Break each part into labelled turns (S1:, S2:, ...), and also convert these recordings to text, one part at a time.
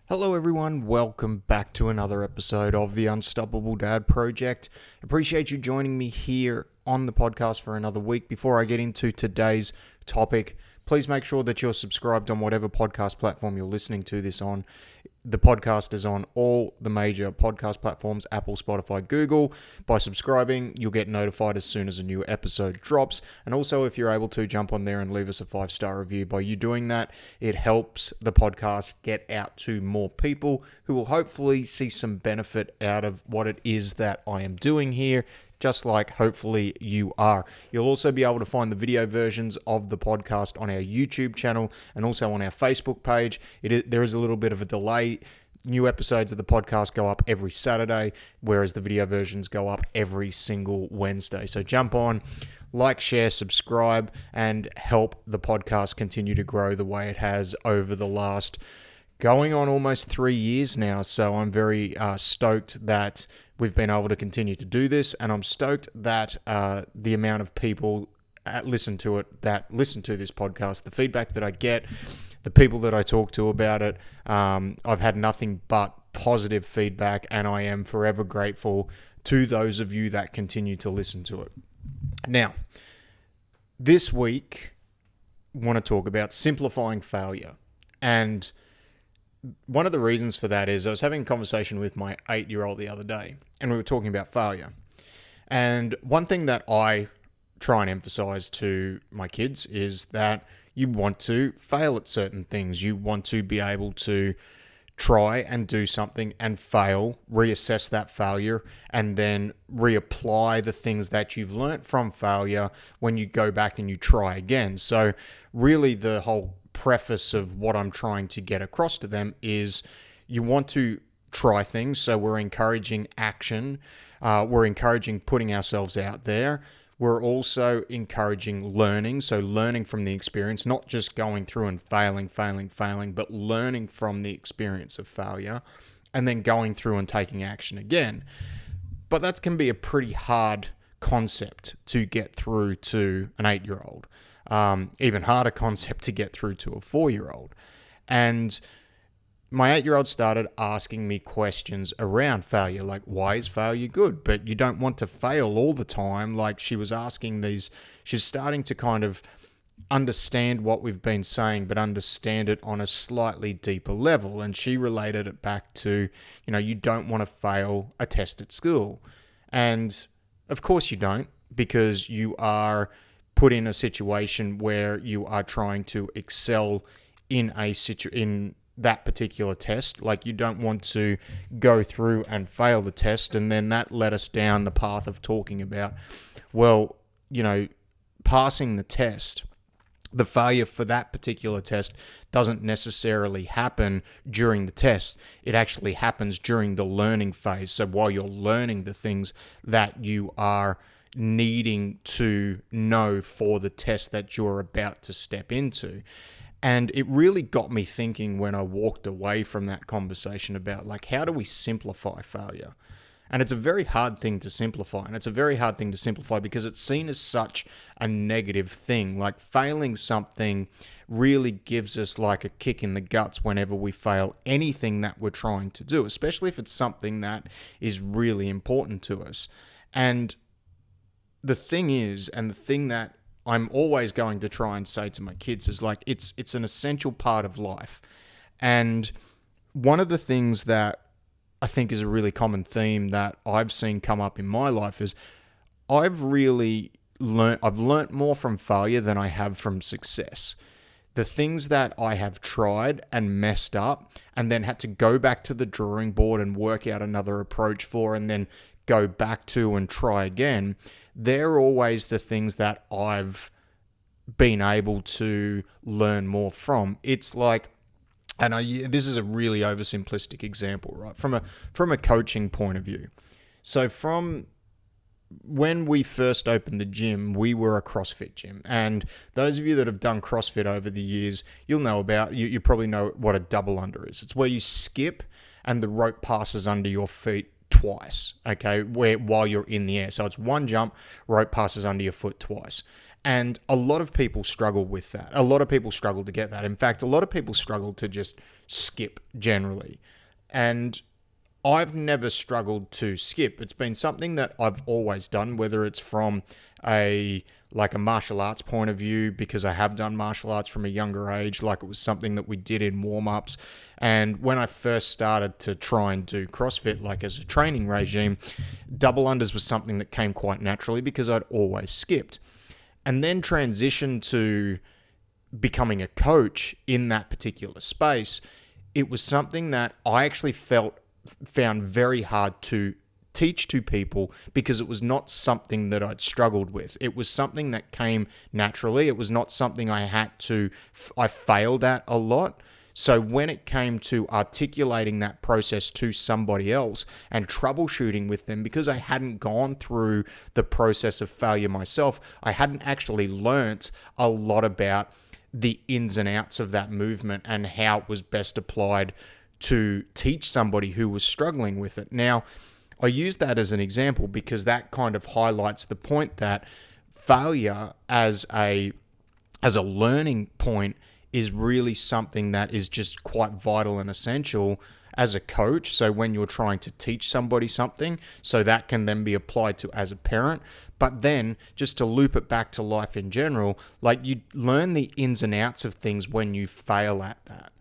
S1: Hello everyone, welcome back to another episode of the Unstoppable Dad Project. Appreciate you joining me here on the podcast for another week. Before I get into today's topic, please make sure that you're subscribed on whatever podcast platform you're listening to this on. The podcast is on all the major podcast platforms, Apple, Spotify, Google. By subscribing, you'll get notified as soon as a new episode drops. And also, if you're able to, jump on there and leave us a 5-star review. By you doing that, it helps the podcast get out to more people who will hopefully see some benefit out of what it is that I am doing here, just like hopefully you are. You'll also be able to find the video versions of the podcast on our YouTube channel and also on our Facebook page. There is a little bit of a delay. New episodes of the podcast go up every Saturday, whereas the video versions go up every single Wednesday. So jump on, like, share, subscribe, and help the podcast continue to grow the way it has over the last going on almost 3 years now. So I'm very stoked that we've been able to continue to do this, and I'm stoked that the amount of people that listen to this podcast, the feedback that I get, the people that I talk to about it, I've had nothing but positive feedback, and I am forever grateful to those of you that continue to listen to it. Now, this week, I want to talk about simplifying failure. And one of the reasons for that is I was having a conversation with my 8-year-old the other day, and we were talking about failure. And one thing that I try and emphasize to my kids is that you want to fail at certain things. You want to be able to try and do something and fail, reassess that failure, and then reapply the things that you've learnt from failure when you go back and you try again. So really the whole preface of what I'm trying to get across to them is you want to try things. So we're encouraging action. We're encouraging putting ourselves out there. We're also encouraging learning. So learning from the experience, not just going through and failing, but learning from the experience of failure and then going through and taking action again. But that can be a pretty hard concept to get through to an 8-year-old. Even harder concept to get through to a 4-year-old. And my 8-year-old started asking me questions around failure, like, why is failure good? But you don't want to fail all the time. Like, she was asking these, she's starting to kind of understand what we've been saying, but understand it on a slightly deeper level. And she related it back to, you don't want to fail a test at school. And of course you don't, because you are put in a situation where you are trying to excel in that particular test. Like, you don't want to go through and fail the test, and then that led us down the path of talking about, passing the test. The failure for that particular test doesn't necessarily happen during the test. It actually happens during the learning phase. So while you're learning the things that you are needing to know for the test that you're about to step into. And it really got me thinking when I walked away from that conversation about, like, how do we simplify failure? And it's a very hard thing to simplify. And it's a very hard thing to simplify because it's seen as such a negative thing. Like, failing something really gives us like a kick in the guts whenever we fail anything that we're trying to do, especially if it's something that is really important to us. And the thing is, and the thing that I'm always going to try and say to my kids is, like, it's an essential part of life. And one of the things that I think is a really common theme that I've seen come up in my life is I've learnt more from failure than I have from success. The things that I have tried and messed up and then had to go back to the drawing board and work out another approach for, and then go back to and try again, they're always the things that I've been able to learn more from. It's like, and this is a really oversimplistic example, right? From a coaching point of view. So from when we first opened the gym, we were a CrossFit gym. And those of you that have done CrossFit over the years, you'll know you probably know what a double under is. It's where you skip and the rope passes under your feet twice, okay, while you're in the air. So it's one jump, rope passes under your foot twice. And a lot of people struggle with that. A lot of people struggle to get that. In fact, a lot of people struggle to just skip generally. And I've never struggled to skip. It's been something that I've always done, whether it's from a martial arts point of view, because I have done martial arts from a younger age, like it was something that we did in warm-ups. And when I first started to try and do CrossFit, like as a training regime, double unders was something that came quite naturally because I'd always skipped. And then transitioned to becoming a coach in that particular space, it was something that I actually found very hard to teach to people because it was not something that I'd struggled with. It was something that came naturally. It was not something I failed at a lot. So when it came to articulating that process to somebody else and troubleshooting with them, because I hadn't gone through the process of failure myself, I hadn't actually learnt a lot about the ins and outs of that movement and how it was best applied to teach somebody who was struggling with it. Now, I use that as an example because that kind of highlights the point that failure as a learning point is really something that is just quite vital and essential as a coach. So when you're trying to teach somebody something, so that can then be applied to as a parent. But then just to loop it back to life in general, like you learn the ins and outs of things when you fail at that.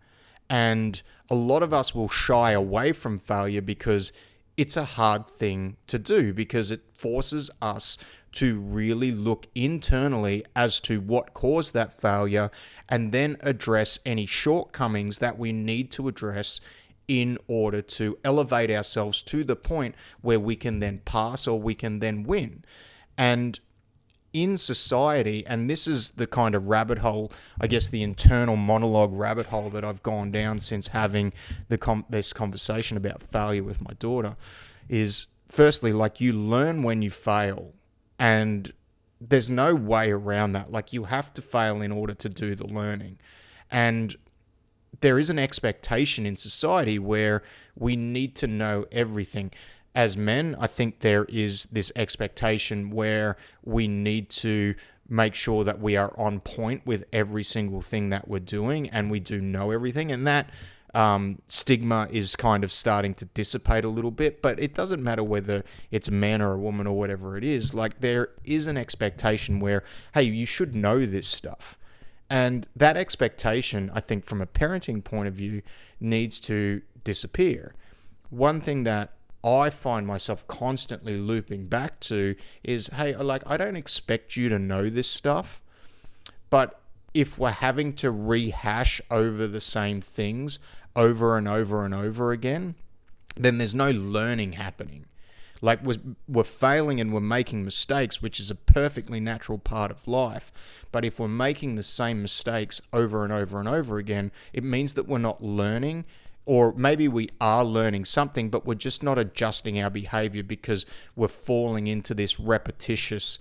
S1: And a lot of us will shy away from failure because it's a hard thing to do, because it forces us to really look internally as to what caused that failure and then address any shortcomings that we need to address in order to elevate ourselves to the point where we can then pass or we can then win. And in society, and this is the kind of rabbit hole, I guess the internal monologue rabbit hole that I've gone down since having this conversation about failure with my daughter, is firstly, like, you learn when you fail, and there's no way around that. Like, you have to fail in order to do the learning. And there is an expectation in society where we need to know everything. As men, I think there is this expectation where we need to make sure that we are on point with every single thing that we're doing and we do know everything. And that stigma is kind of starting to dissipate a little bit, but it doesn't matter whether it's a man or a woman or whatever it is. Like, there is an expectation where, hey, you should know this stuff. And that expectation, I think, from a parenting point of view, needs to disappear. One thing that I find myself constantly looping back to is, hey, like, I don't expect you to know this stuff, but if we're having to rehash over the same things over and over and over again, then there's no learning happening. Like, we're failing and we're making mistakes, which is a perfectly natural part of life. But if we're making the same mistakes over and over and over again, it means that we're not learning. Or maybe we are learning something, but we're just not adjusting our behavior because we're falling into this repetitious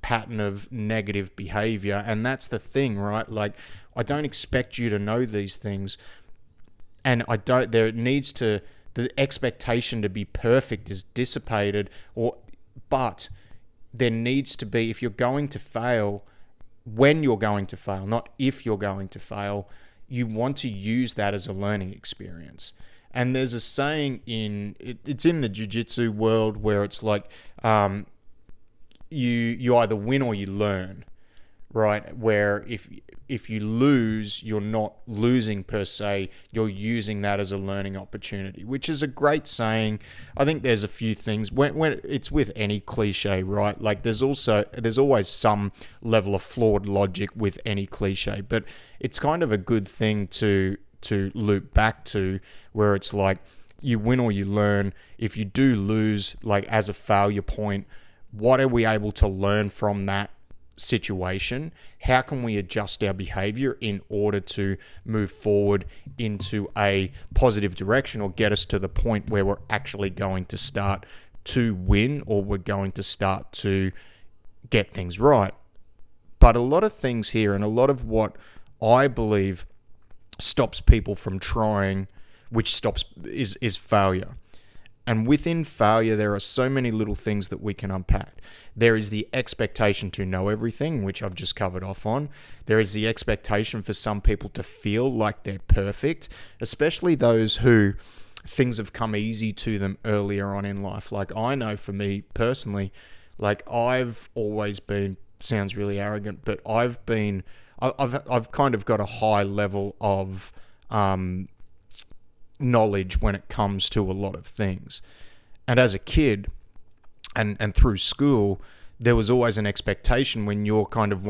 S1: pattern of negative behavior. And that's the thing, right? Like, I don't expect you to know these things. And the expectation to be perfect is dissipated, but there needs to be, if you're going to fail, when you're going to fail, not if you're going to fail, you want to use that as a learning experience. And there's a saying it's in the jiu-jitsu world where it's like, you either win or you learn, right? Where if you lose, you're not losing per se, you're using that as a learning opportunity, which is a great saying. I think there's a few things when it's with any cliche, right? Like, there's always some level of flawed logic with any cliche, but it's kind of a good thing to loop back to, where it's like, you win or you learn. If you do lose, like, as a failure point, what are we able to learn from that situation? How can we adjust our behavior in order to move forward into a positive direction, or get us to the point where we're actually going to start to win, or we're going to start to get things right? But a lot of things here, and a lot of what I believe stops people from trying, which is failure. And within failure, there are so many little things that we can unpack. There is the expectation to know everything, which I've just covered off on. There is the expectation for some people to feel like they're perfect, especially those who things have come easy to them earlier on in life. Like I know for me personally, like I've always been, sounds really arrogant, but I've kind of got a high level of knowledge when it comes to a lot of things. And as a kid and through school, there was always an expectation when you're kind of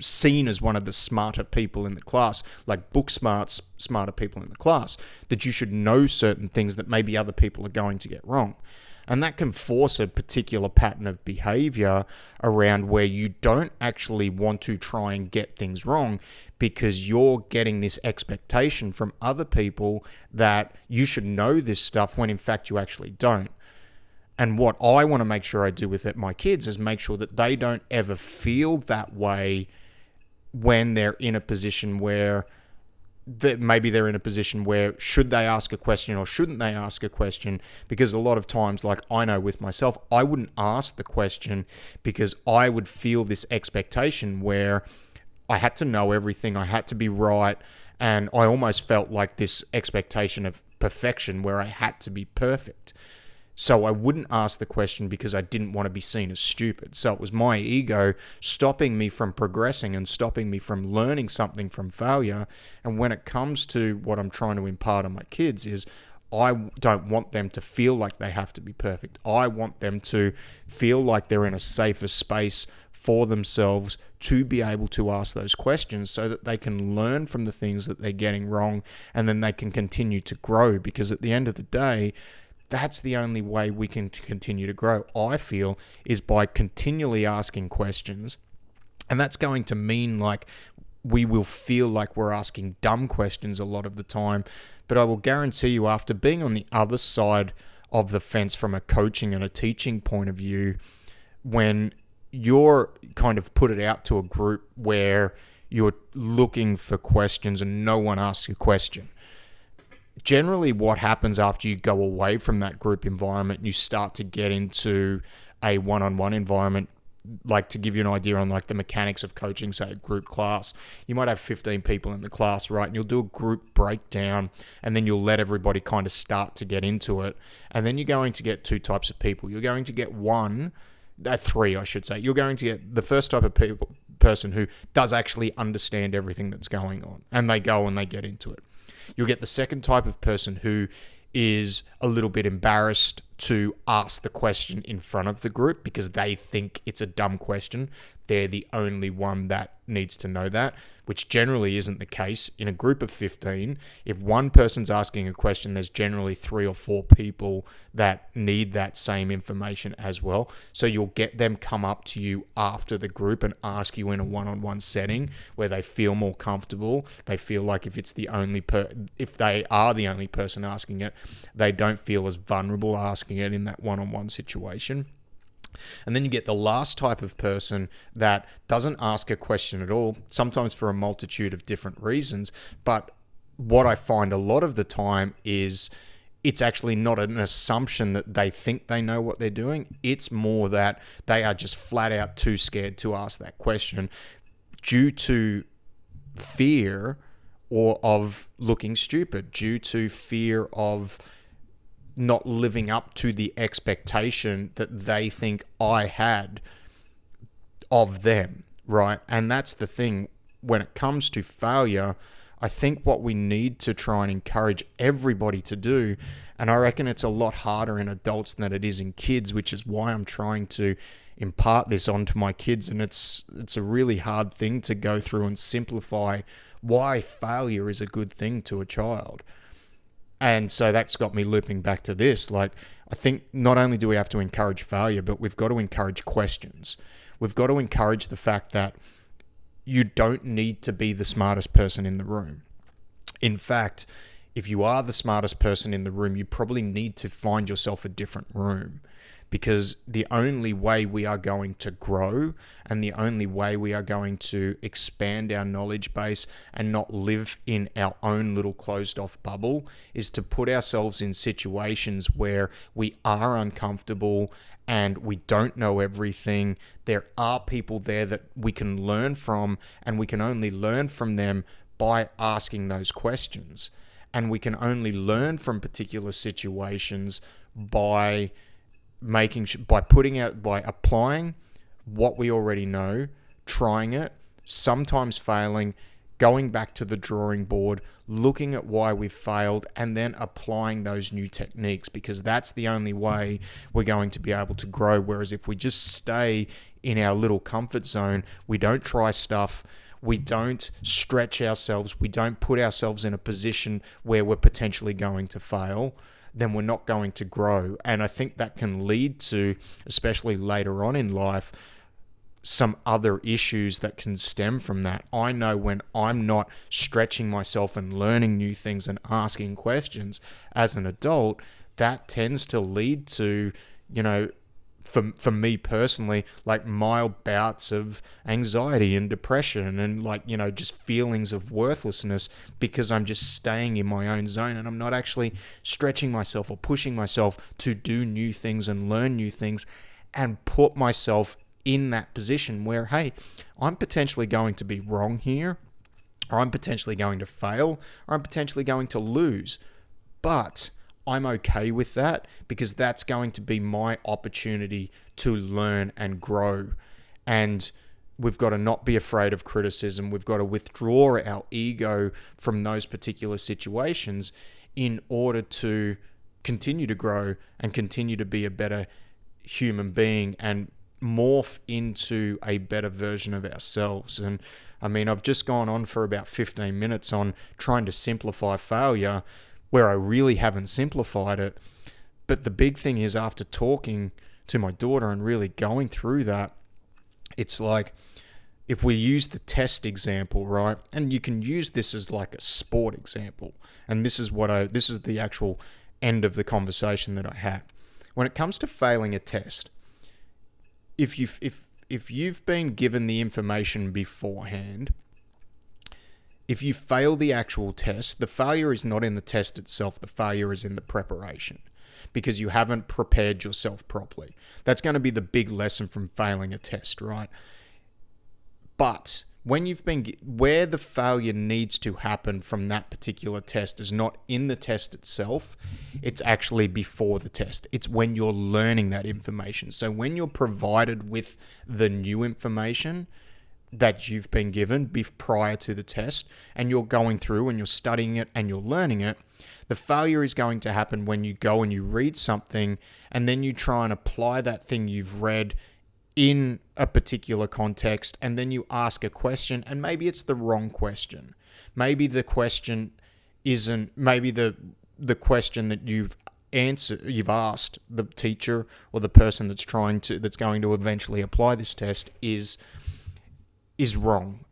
S1: seen as one of the smarter people in the class, like book smarter people in the class, that you should know certain things that maybe other people are going to get wrong. And that can force a particular pattern of behavior around where you don't actually want to try and get things wrong because you're getting this expectation from other people that you should know this stuff when in fact you actually don't. And what I want to make sure I do with my kids is make sure that they don't ever feel that way when they're in a position where maybe they're in a position where should they ask a question or shouldn't they ask a question? Because a lot of times, like I know with myself, I wouldn't ask the question because I would feel this expectation where I had to know everything, I had to be right, and I almost felt like this expectation of perfection where I had to be perfect. So I wouldn't ask the question because I didn't want to be seen as stupid. So it was my ego stopping me from progressing and stopping me from learning something from failure. And when it comes to what I'm trying to impart on my kids is I don't want them to feel like they have to be perfect. I want them to feel like they're in a safer space for themselves to be able to ask those questions so that they can learn from the things that they're getting wrong and then they can continue to grow. Because at the end of the day, that's the only way we can continue to grow, I feel, is by continually asking questions. And that's going to mean like we will feel like we're asking dumb questions a lot of the time. But I will guarantee you, after being on the other side of the fence from a coaching and a teaching point of view, when you're kind of put it out to a group where you're looking for questions and no one asks a question, generally what happens after you go away from that group environment, you start to get into a one-on-one environment. Like, to give you an idea on like the mechanics of coaching, say a group class, you might have 15 people in the class, right? And you'll do a group breakdown and then you'll let everybody kind of start to get into it. And then you're going to get two types of people. You're going to get three, I should say. You're going to get the first type of person who does actually understand everything that's going on, and they go and they get into it. You'll get the second type of person who is a little bit embarrassed to ask the question in front of the group because they think it's a dumb question. They're the only one that needs to know that, which generally isn't the case. In a group of 15, if one person's asking a question, there's generally 3 or 4 people that need that same information as well. So you'll get them come up to you after the group and ask you in a one-on-one setting where they feel more comfortable. They feel like if they are the only person asking it, they don't feel as vulnerable asking it in that one-on-one situation. And then you get the last type of person that doesn't ask a question at all, sometimes for a multitude of different reasons. But what I find a lot of the time is it's actually not an assumption that they think they know what they're doing. It's more that they are just flat out too scared to ask that question due to fear or of looking stupid, due to fear of not living up to the expectation that they think I had of them, right? And that's the thing. When it comes to failure, I think what we need to try and encourage everybody to do, and I reckon it's a lot harder in adults than it is in kids, which is why I'm trying to impart this onto my kids. And it's a really hard thing to go through and simplify why failure is a good thing to a child. And so that's got me looping back to this. Like, I think not only do we have to encourage failure, but we've got to encourage questions. We've got to encourage the fact that you don't need to be the smartest person in the room. In fact, if you are the smartest person in the room, you probably need to find yourself a different room, because the only way we are going to grow and the only way we are going to expand our knowledge base and not live in our own little closed off bubble is to put ourselves in situations where we are uncomfortable and we don't know everything. There are people there that we can learn from, and we can only learn from them by asking those questions. And we can only learn from particular situations by applying what we already know, trying it, sometimes failing, going back to the drawing board, looking at why we've failed, and then applying those new techniques, because that's the only way we're going to be able to grow. Whereas if we just stay in our little comfort zone, we don't try stuff, we don't stretch ourselves, we don't put ourselves in a position where we're potentially going to fail, then we're not going to grow. And I think that can lead to, especially later on in life, some other issues that can stem from that. I know when I'm not stretching myself and learning new things and asking questions as an adult, that tends to lead to, for me personally, like mild bouts of anxiety and depression and just feelings of worthlessness, because I'm just staying in my own zone and I'm not actually stretching myself or pushing myself to do new things and learn new things and put myself in that position where, hey, I'm potentially going to be wrong here, or I'm potentially going to fail, or I'm potentially going to lose. But I'm okay with that, because that's going to be my opportunity to learn and grow. And we've got to not be afraid of criticism. We've got to withdraw our ego from those particular situations in order to continue to grow and continue to be a better human being and morph into a better version of ourselves. And I mean, I've just gone on for about 15 minutes on trying to simplify failure, where I really haven't simplified it. But the big thing is, after talking to my daughter and really going through that, it's like, if we use the test example, right? And you can use this as like a sport example. And this is the actual end of the conversation that I had. When it comes to failing a test, if you've been given the information beforehand, if you fail the actual test, the failure is not in the test itself, the failure is in the preparation, because you haven't prepared yourself properly. That's going to be the big lesson from failing a test, right? But where the failure needs to happen from that particular test is not in the test itself, it's actually before the test. It's when you're learning that information. So when you're provided with the new information that you've been given prior to the test, and you're going through and you're studying it and you're learning it, the failure is going to happen when you go and you read something and then you try and apply that thing you've read in a particular context, and then you ask a question and maybe it's the wrong question. Maybe the question isn't, maybe the question that you've asked the teacher or the person that's going to eventually apply this test is wrong.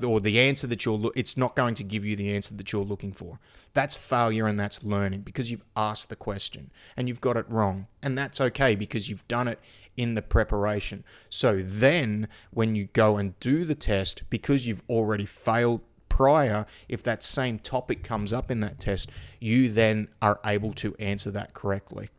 S1: Or the answer that it's not going to give you the answer that you're looking for. That's failure, and that's learning, because you've asked the question and you've got it wrong. And that's okay, because you've done it in the preparation. So then when you go and do the test, because you've already failed prior, if that same topic comes up in that test, you then are able to answer that correctly.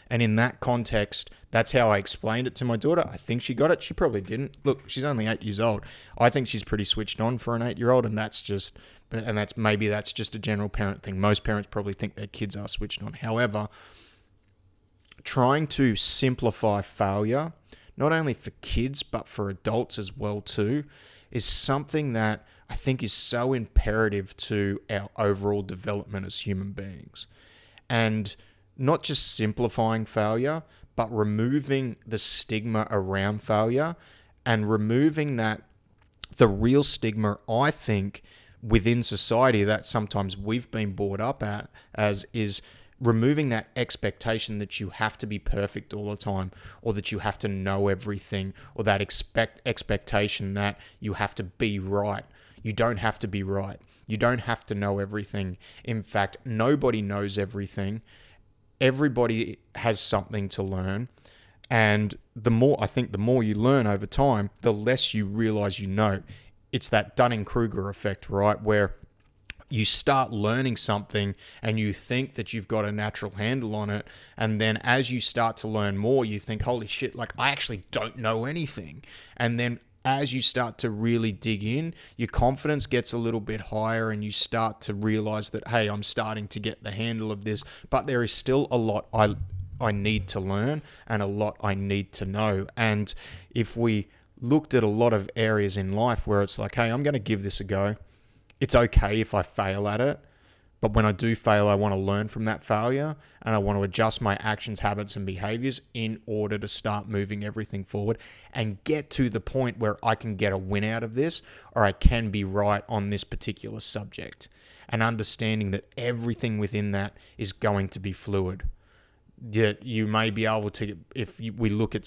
S1: And in that context, that's how I explained it to my daughter. I think she got it. She probably didn't. Look, she's only 8 years old. I think she's pretty switched on for an 8-year-old, and that's just a general parent thing. Most parents probably think their kids are switched on. However, trying to simplify failure, not only for kids but for adults as well too, is something that I think is so imperative to our overall development as human beings. And not just simplifying failure, but removing the stigma around failure, and removing the real stigma, I think, within society that sometimes we've been brought up as is removing that expectation that you have to be perfect all the time, or that you have to know everything, or that expectation that you have to be right. You don't have to be right. You don't have to know everything. In fact, nobody knows everything. everybody has something to learn. And the more you learn over time, the less you realize you know. It's that Dunning-Kruger effect, right? Where you start learning something and you think that you've got a natural handle on it. And then as you start to learn more, you think, holy shit, like I actually don't know anything. And then as you start to really dig in, your confidence gets a little bit higher and you start to realize that, hey, I'm starting to get the handle of this, but there is still a lot I need to learn and a lot I need to know. And if we looked at a lot of areas in life where it's like, hey, I'm going to give this a go. It's okay if I fail at it, but when I do fail, I want to learn from that failure and I want to adjust my actions, habits, and behaviors in order to start moving everything forward and get to the point where I can get a win out of this, or I can be right on this particular subject, and understanding that everything within that is going to be fluid. Yet you may be able to, if we look at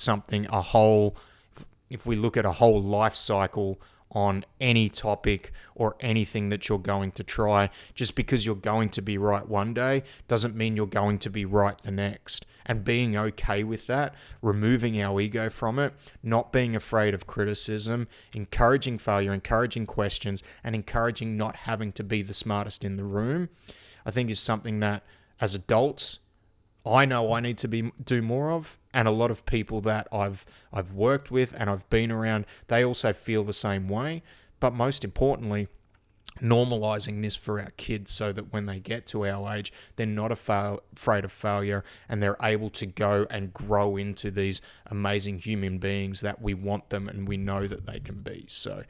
S1: a whole life cycle on any topic or anything that you're going to try, just because you're going to be right one day doesn't mean you're going to be right the next. And being okay with that, removing our ego from it, not being afraid of criticism, encouraging failure, encouraging questions, and encouraging not having to be the smartest in the room, I think is something that as adults, I know I need to do more of, and a lot of people that I've worked with and I've been around, they also feel the same way. But most importantly, normalizing this for our kids so that when they get to our age, they're not afraid of failure and they're able to go and grow into these amazing human beings that we want them and we know that they can be. So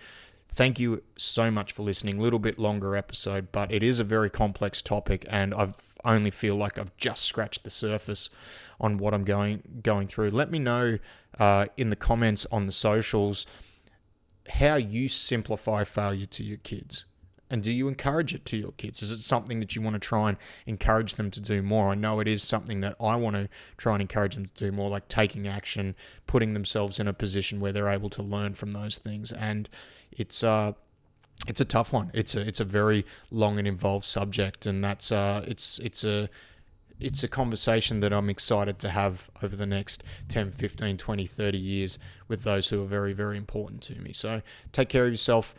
S1: thank you so much for listening. A little bit longer episode, but it is a very complex topic, and I only feel like I've just scratched the surface on what I'm going through. Let me know in the comments on the socials how you simplify failure to your kids. And do you encourage it to your kids? Is it something that you want to try and encourage them to do more? I know it is something that I want to try and encourage them to do more, like taking action, putting themselves in a position where they're able to learn from those things. And it's a tough one. It's a very long and involved subject, and that's it's a conversation that I'm excited to have over the next 10, 15, 20, 30 years with those who are very, very important to me. So take care of yourself.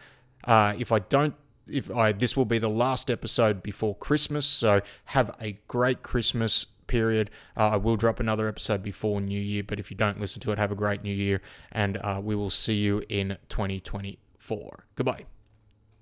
S1: This will be the last episode before Christmas, so have a great Christmas period. I will drop another episode before New Year, but if you don't listen to it, have a great New Year, and we will see you in 2024. Goodbye.